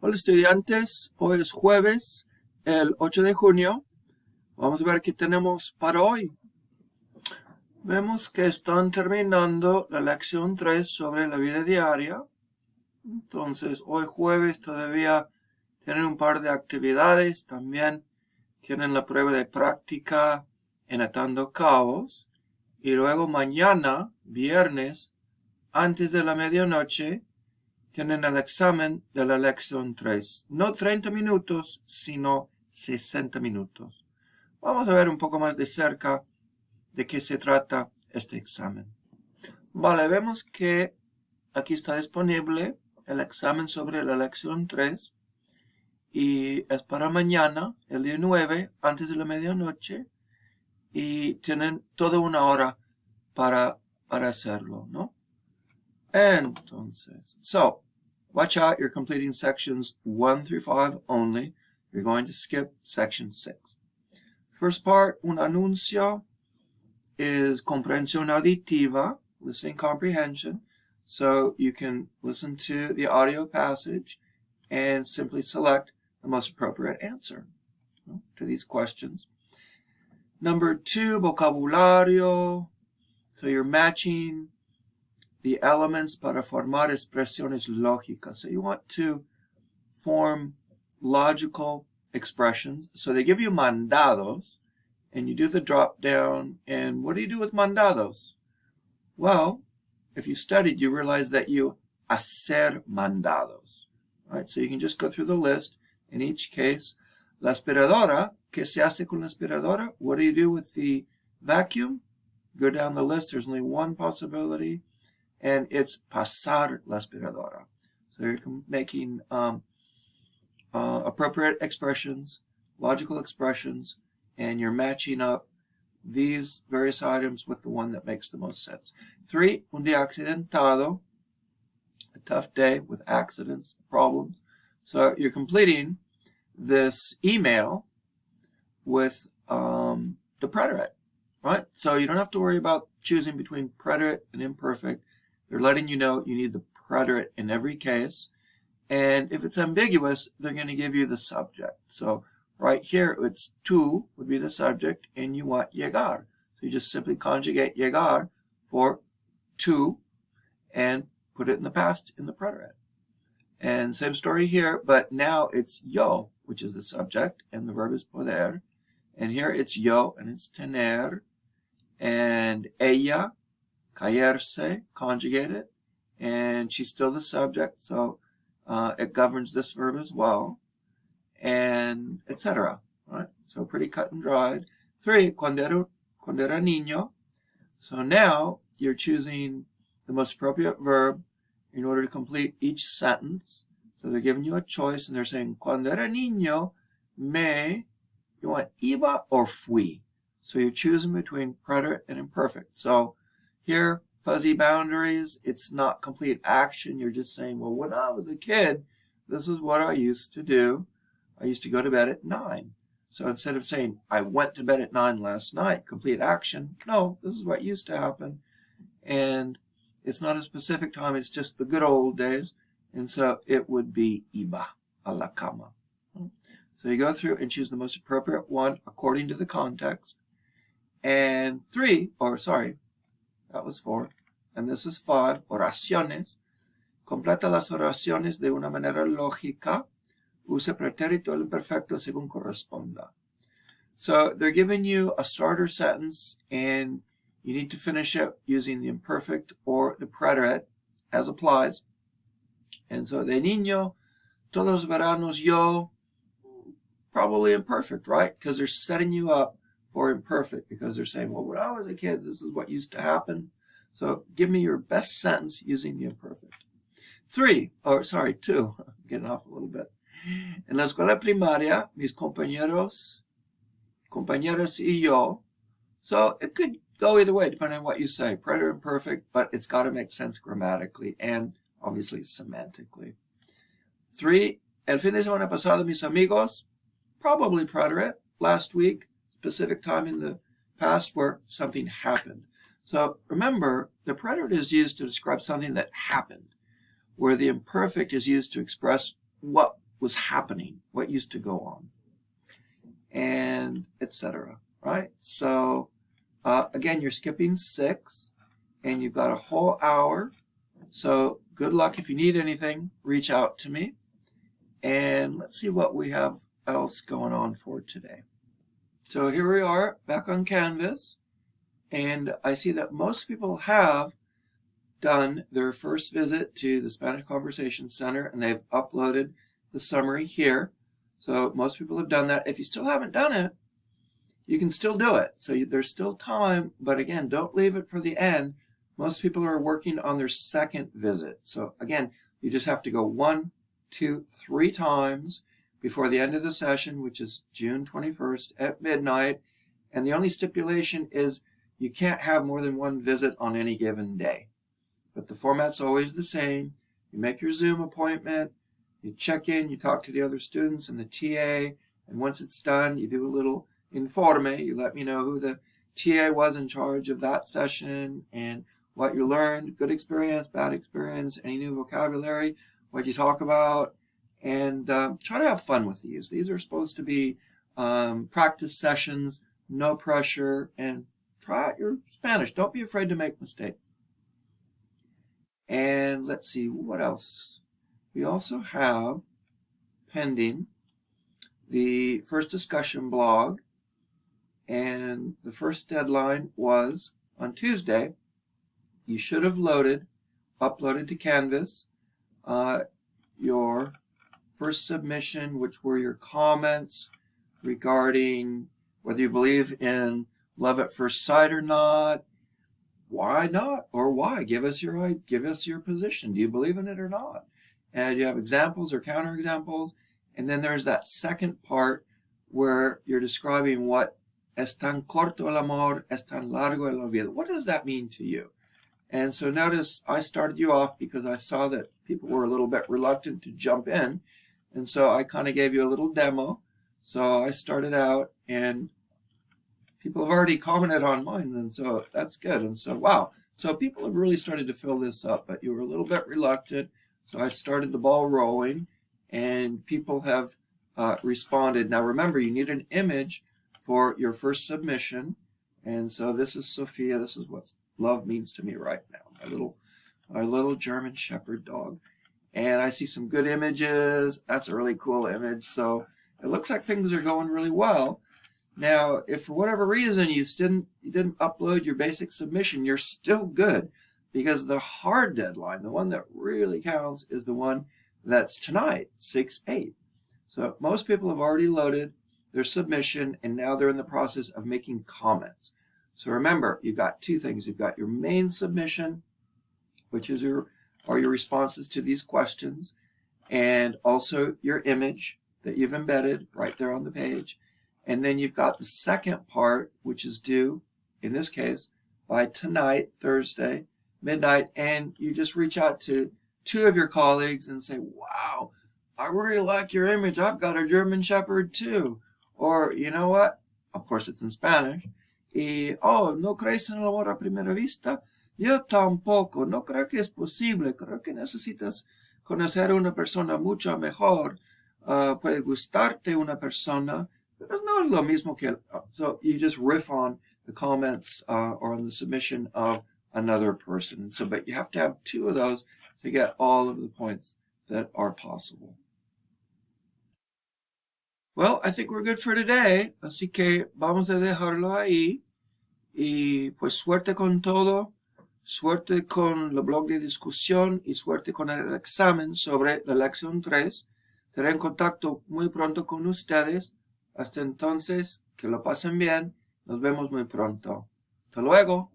Hola estudiantes, hoy es jueves, el 8 de junio. Vamos a ver qué tenemos para hoy. Vemos que están terminando la lección 3 sobre la vida diaria. Entonces, hoy jueves todavía tienen un par de actividades. También tienen la prueba de práctica en atando cabos. Y luego mañana, viernes, antes de la medianoche, tienen el examen de la lección 3. No 30 minutos, sino 60 minutos. Vamos a ver un poco más de cerca de qué se trata este examen. Vale, vemos que aquí está disponible el examen sobre la lección 3 y es para mañana, el día 9, antes de la medianoche, y tienen toda una hora para hacerlo, ¿no? Entonces, watch out, you're completing sections 1 through 5 only. You're going to skip section 6. First part, un anuncio, is comprensión auditiva, listening comprehension. So you can listen to the audio passage and simply select the most appropriate answer to these questions. Number 2, vocabulario. So you're matching the elements para formar expresiones lógicas. So you want to form logical expressions. So they give you mandados, and you do the drop down, and what do you do with mandados? Well, if you studied, you realize that you hacer mandados. All right, so you can just go through the list. In each case, la aspiradora, ¿qué se hace con la aspiradora? What do you do with the vacuum? Go down the list, there's only one possibility, and it's pasar la aspiradora. So you're making appropriate expressions, logical expressions, and you're matching up these various items with the one that makes the most sense. 3, un día accidentado, a tough day with accidents, problems. So you're completing this email with the preterite, right? So you don't have to worry about choosing between preterite and imperfect. They're letting you know you need the preterite in every case. And if it's ambiguous, they're going to give you the subject. So right here, it's tú would be the subject, and you want llegar. So you just simply conjugate llegar for tú and put it in the past in the preterite. And same story here, but now it's yo, which is the subject, and the verb is poder. And here it's yo, and it's tener. And ella, caerse, conjugated, and she's still the subject, so it governs this verb as well, and etc. Right? So pretty cut and dried. 3, cuando era niño. So now you're choosing the most appropriate verb in order to complete each sentence. So they're giving you a choice, and they're saying, cuando era niño, you want iba or fui. So you're choosing between preterite and imperfect. So here, fuzzy boundaries, it's not complete action. You're just saying, well, when I was a kid, this is what I used to do. I used to go to bed at 9. So instead of saying, I went to bed at 9 last night, complete action, no, this is what used to happen. And it's not a specific time, it's just the good old days. And so it would be iba a la cama. So you go through and choose the most appropriate one according to the context. And 3, that was 4, and this is 5, oraciones. Completa las oraciones de una manera lógica. Use pretérito al imperfecto según corresponda. So they're giving you a starter sentence, and you need to finish it using the imperfect or the preterite as applies. And so, de niño, todos los veranos yo, probably imperfect, right? Because they're setting you up for imperfect, because they're saying, well, when I was a kid, this is what used to happen. So give me your best sentence using the imperfect. 2, getting off a little bit. En la escuela primaria, mis compañeras y yo. So it could go either way, depending on what you say. Preterite, imperfect, but it's got to make sense grammatically and obviously semantically. 3, el fin de semana pasado, mis amigos. Probably preterite. Last week, specific time in the past where something happened. So remember, the preterite is used to describe something that happened, where the imperfect is used to express what was happening, what used to go on, and etc. Right? So again, you're skipping 6, and you've got a whole hour. So good luck. If you need anything, reach out to me. And let's see what we have else going on for today. So here we are back on Canvas, and I see that most people have done their first visit to the Spanish Conversation Center, and they've uploaded the summary here. So most people have done that. If you still haven't done it, you can still do it. So there's still time, but again, don't leave it for the end. Most people are working on their second visit. So again, you just have to go 1, 2, 3 times before the end of the session, which is June 21st at midnight. And the only stipulation is you can't have more than 1 visit on any given day. But the format's always the same. You make your Zoom appointment, you check in, you talk to the other students and the TA, and once it's done, you do a little informe. You let me know who the TA was in charge of that session and what you learned, good experience, bad experience, any new vocabulary, what you talk about, and try to have fun with these. These are supposed to be practice sessions, no pressure, and try out your Spanish. Don't be afraid to make mistakes. And let's see, what else? We also have pending the first discussion blog, and the first deadline was on Tuesday. You should have uploaded to Canvas your first submission, which were your comments regarding whether you believe in love at first sight or not, why not, or why. Give us your position. Do you believe in it or not? And you have examples or counterexamples, and then there's that second part where you're describing what es tan corto el amor, es tan largo el olvido. What does that mean to you? And so notice I started you off because I saw that people were a little bit reluctant to jump in. And so I kind of gave you a little demo. So I started out, and people have already commented on mine, and so that's good. And so, wow. So people have really started to fill this up, but you were a little bit reluctant. So I started the ball rolling, and people have responded. Now remember, you need an image for your first submission. And so this is Sophia. This is what love means to me right now. My little German Shepherd dog. And I see some good images. That's a really cool image. So it looks like things are going really well. Now, if for whatever reason you didn't upload your basic submission, you're still good, because the hard deadline, the one that really counts, is the one that's tonight, 6/8. So most people have already loaded their submission, and now they're in the process of making comments. So remember, you've got 2 things. You've got your main submission, which is your responses to these questions, and also your image that you've embedded right there on the page. And then you've got the second part, which is due, in this case, by tonight, Thursday, midnight, and you just reach out to 2 of your colleagues and say, wow, I really like your image. I've got a German Shepherd too. Or, you know what? Of course, it's in Spanish. Oh, ¿no crees en el amor a primera vista? Yo tampoco. No creo que es posible. Creo que necesitas conocer a una persona mucho mejor. Puede gustarte una persona. Pero no es lo mismo que... So you just riff on the comments or on the submission of another person. And so, but you have to have 2 of those to get all of the points that are possible. Well, I think we're good for today. Así que vamos a dejarlo ahí. Y pues suerte con todo. Suerte con el blog de discusión y suerte con el examen sobre la lección 3. Estaré en contacto muy pronto con ustedes. Hasta entonces, que lo pasen bien. Nos vemos muy pronto. Hasta luego.